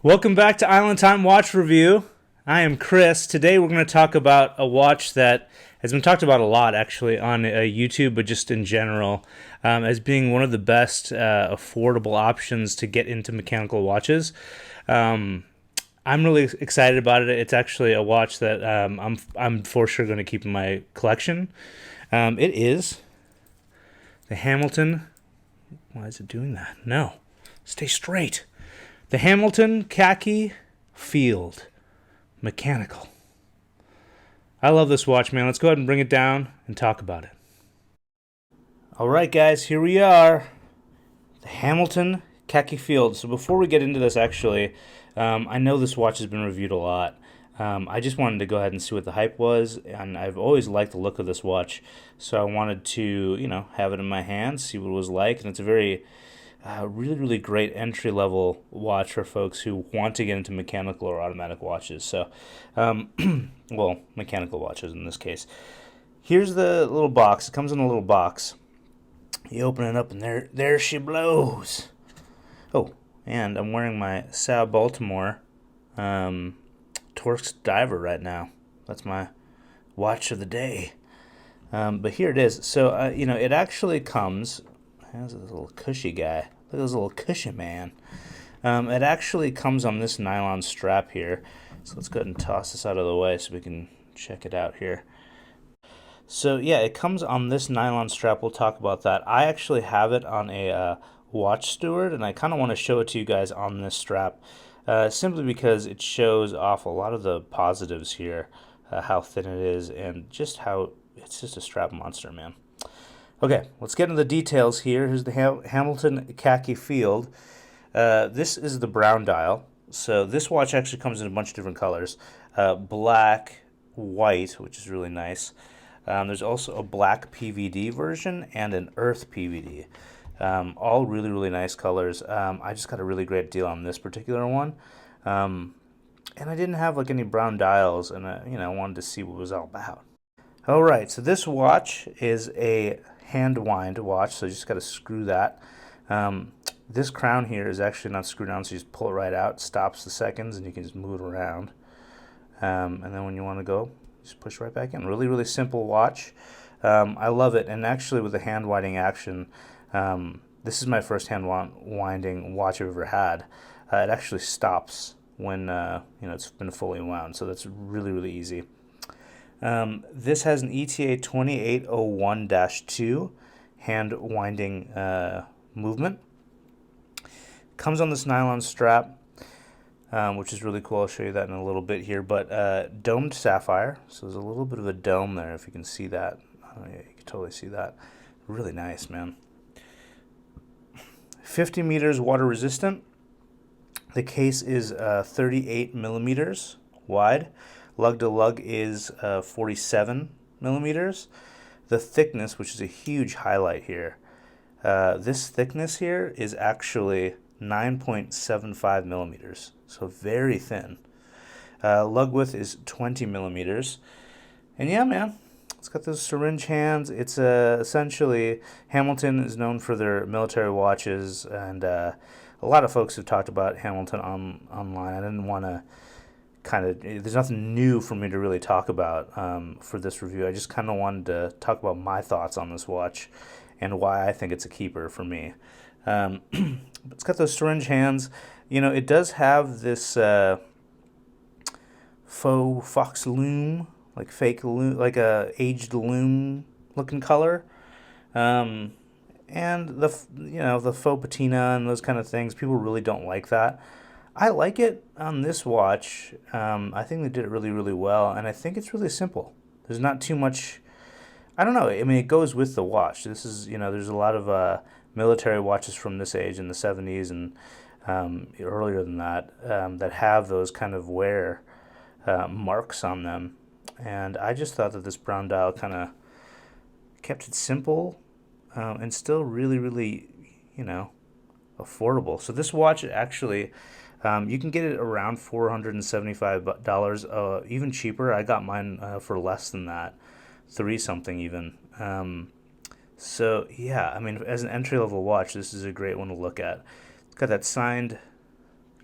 Welcome back to Island Time Watch Review. I am Chris. Today we're going to talk about a watch that has been talked about a lot actually on YouTube, but just in general, as being one of the best affordable options to get into mechanical watches. I'm really excited about it. It's actually a watch that I'm for sure going to keep in my collection. It is the Hamilton. Why is it doing that? No, stay straight. The Hamilton Khaki Field Mechanical. I love this watch, man. Let's go ahead and bring it down and talk about it. All right, guys, here we are. The Hamilton Khaki Field. So before we get into this, actually, I know this watch has been reviewed a lot. I just wanted to go ahead and see what the hype was, and I've always liked the look of this watch, so I wanted to, have it in my hand, see what it was like, and it's a very really great entry-level watch for folks who want to get into mechanical or automatic watches. So, well, mechanical watches in this case. Here's the little box. It comes in a little box. You open it up, and there she blows. Oh, and I'm wearing my Sal Baltimore Torx Diver right now. That's my watch of the day. But here it is. So, it actually comes. How's this little cushy guy? Look at this little cushy man. It actually comes on this nylon strap here. So let's go ahead and toss this out of the way so we can check it out here. So yeah, it comes on this nylon strap. We'll talk about that. I actually have it on a watch steward, and I kind of want to show it to you guys on this strap, simply because it shows off a lot of the positives here, how thin it is, and just how it's just a strap monster, man. Okay, let's get into the details here. Here's the Hamilton Khaki Field. This is the brown dial. So this watch actually comes in a bunch of different colors. Black, white, which is really nice. There's also a black PVD version and an earth PVD. All really nice colors. I just got a really great deal on this particular one. And I didn't have like any brown dials, and I wanted to see what it was all about. All right, so this watch is a hand wind watch, so you just got to screw that. This crown here is actually not screwed down, so you just pull it right out, stops the seconds, and you can just move it around. And then when you want to go, just push right back in. Really simple watch. I love it, and actually with the hand winding action, this is my first hand winding watch I've ever had. It actually stops when it's been fully wound, so that's really easy. This has an ETA 2801-2 hand winding movement. Comes on this nylon strap, which is really cool. I'll show you that in a little bit here. But domed sapphire, so there's a little bit of a dome there if you can see that. Oh, yeah, you can totally see that. Really nice, man. 50 meters water resistant. The case is 38 millimeters wide. Lug to lug is 47 millimeters. The thickness, which is a huge highlight here, this thickness here is actually 9.75 millimeters, so very thin. Lug width is 20 millimeters. And yeah, man, it's got those syringe hands. It's essentially, Hamilton is known for their military watches, and a lot of folks have talked about Hamilton online. I didn't want to there's nothing new for me to really talk about for this review. I just kind of wanted to talk about my thoughts on this watch and why I think it's a keeper for me. It's got those syringe hands. It does have this faux fox loom, like fake loom, like a aged loom looking color. And the faux patina and those kind of things, people really don't like that. I like it on this watch. I think they did it really well, and I think it's really simple. There's not too much. I don't know. I mean, it goes with the watch. This is, there's a lot of military watches from this age in the 70s and earlier than that that have those kind of wear marks on them. And I just thought that this brown dial kind of kept it simple and still really, affordable. So this watch actually. You can get it around $475, even cheaper. I got mine for less than that, $3 something even. So yeah, I mean, as an entry-level watch, this is a great one to look at. It's got that signed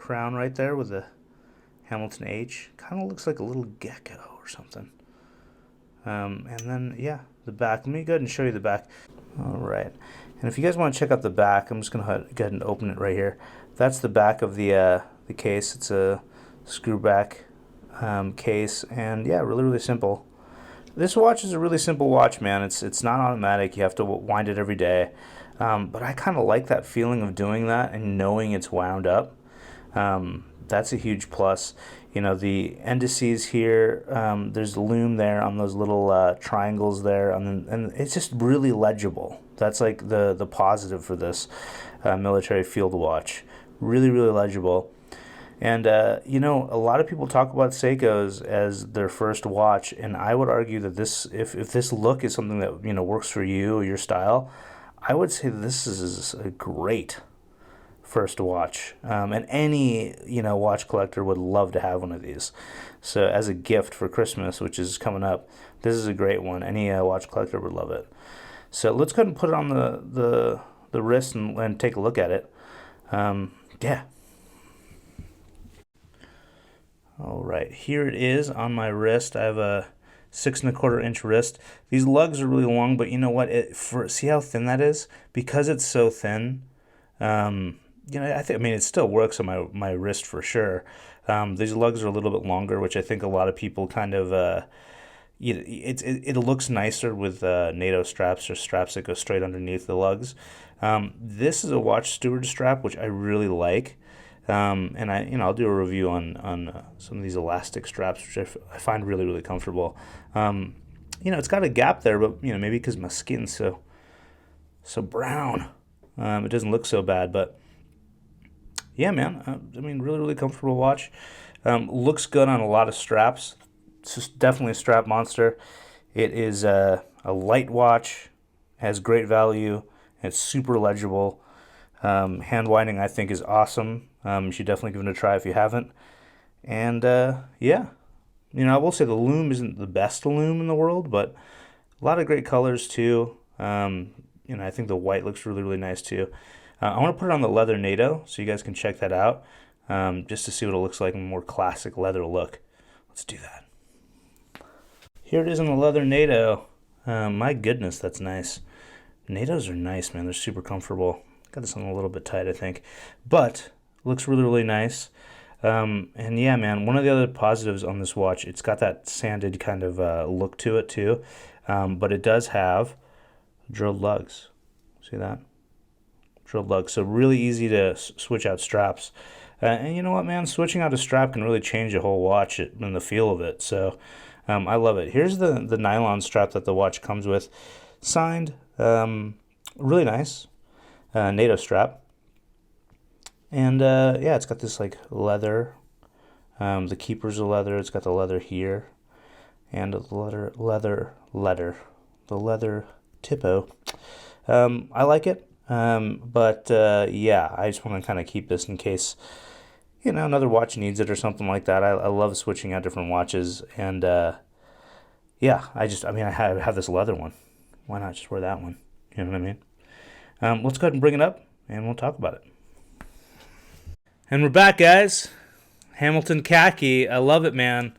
crown right there with the Hamilton H. Kind of looks like a little gecko or something. And then, yeah, the back. Let me go ahead and show you the back. All right. And if you guys want to check out the back, I'm just going to go ahead and open it right here. That's the back of the case. It's a screw back case. And, yeah, really, really simple. This watch is a really simple watch, man. It's not automatic. You have to wind it every day. But I kind of like that feeling of doing that and knowing it's wound up. That's a huge plus. You know, the indices here, there's a loom there on those little triangles there, and it's just really legible. That's like the positive for this military field watch. Really, really legible. And, you know, a lot of people talk about Seikos as their first watch, and I would argue that this, if this look is something that, you know, works for you or your style, I would say this is a great first watch. And any, you know, watch collector would love to have one of these. So as a gift for Christmas, which is coming up, this is a great one. Any watch collector would love it. So let's go ahead and put it on the wrist and take a look at it. Yeah. All right, here it is on my wrist. I have a 6 1/4 inch wrist. These lugs are really long, but you know what? See how thin that is? Because it's so thin, you know, I mean, it still works on my wrist for sure. These lugs are a little bit longer, which I think a lot of people kind of, it looks nicer with Nato straps or straps that go straight underneath the lugs. This is a watch steward strap, which I really like. And I'll do a review on some of these elastic straps, which I find really, really comfortable. You know, it's got a gap there, but, you know, maybe because my skin's so brown, it doesn't look so bad. But yeah, man, I mean, really, really comfortable watch. Looks good on a lot of straps. It's just definitely a strap monster. It is a light watch, has great value, and it's super legible. Hand winding, I think, is awesome. You should definitely give it a try if you haven't. And, yeah, you know, I will say the loom isn't the best loom in the world, but a lot of great colors, too. You know, I think the white looks really, really nice, too. I want to put it on the leather Nato, so you guys can check that out, just to see what it looks like in a more classic leather look. Let's do that. Here it is on the leather Nato. My goodness, that's nice. Natos are nice, man. They're super comfortable. Got this on a little bit tight, I think. But looks really, really nice. And yeah, man, one of the other positives on this watch, it's got that sanded kind of look to it, too. But it does have drilled lugs. See that? Drilled lugs. So really easy to switch out straps. And you know what, man? Switching out a strap can really change a whole watch and the feel of it. So I love it. Here's the nylon strap that the watch comes with. Signed. Really nice. Nato strap. And yeah, it's got this like leather. The keepers are leather. It's got the leather here. And the leather tipo. I like it. But yeah, I just want to kind of keep this in case, you know, another watch needs it or something like that. I love switching out different watches. And yeah, I have this leather one. Why not just wear that one? You know what I mean? Let's go ahead and bring it up, and we'll talk about it. And we're back, guys. Hamilton Khaki. I love it, man.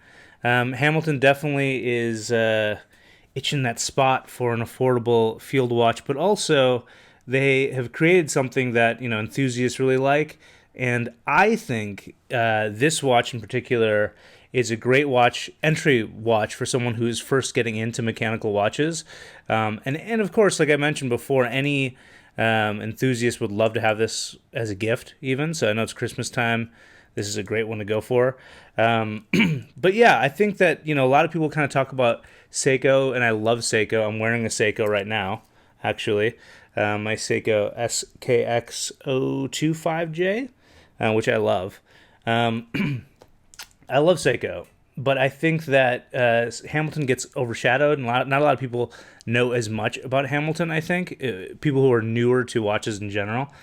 Hamilton definitely is itching that spot for an affordable field watch, but also they have created something that, you know, enthusiasts really like. And I think this watch in particular is a great entry watch for someone who is first getting into mechanical watches. And of course, like I mentioned before, any enthusiast would love to have this as a gift even. So I know it's Christmas time. This is a great one to go for. But yeah, I think that, you know, a lot of people kind of talk about Seiko, and I love Seiko. I'm wearing a Seiko right now, actually. My Seiko SKX025J, which I love. I love Seiko, but I think that Hamilton gets overshadowed, and not a lot of people know as much about Hamilton, I think. People who are newer to watches in general.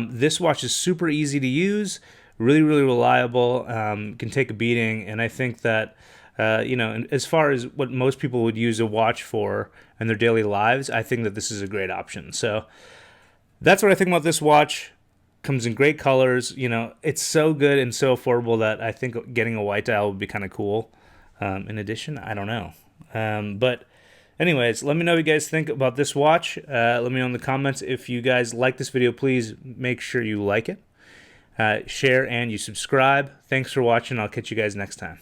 This watch is super easy to use, really, really reliable, can take a beating, and I think that, you know, as far as what most people would use a watch for in their daily lives, I think that this is a great option. So that's what I think about this watch. Comes in great colors. You know, it's so good and so affordable that I think getting a white dial would be kind of cool. In addition, I don't know. But anyways, let me know what you guys think about this watch. Let me know in the comments. If you guys like this video, please make sure you like it, share, and you subscribe. Thanks for watching. I'll catch you guys next time.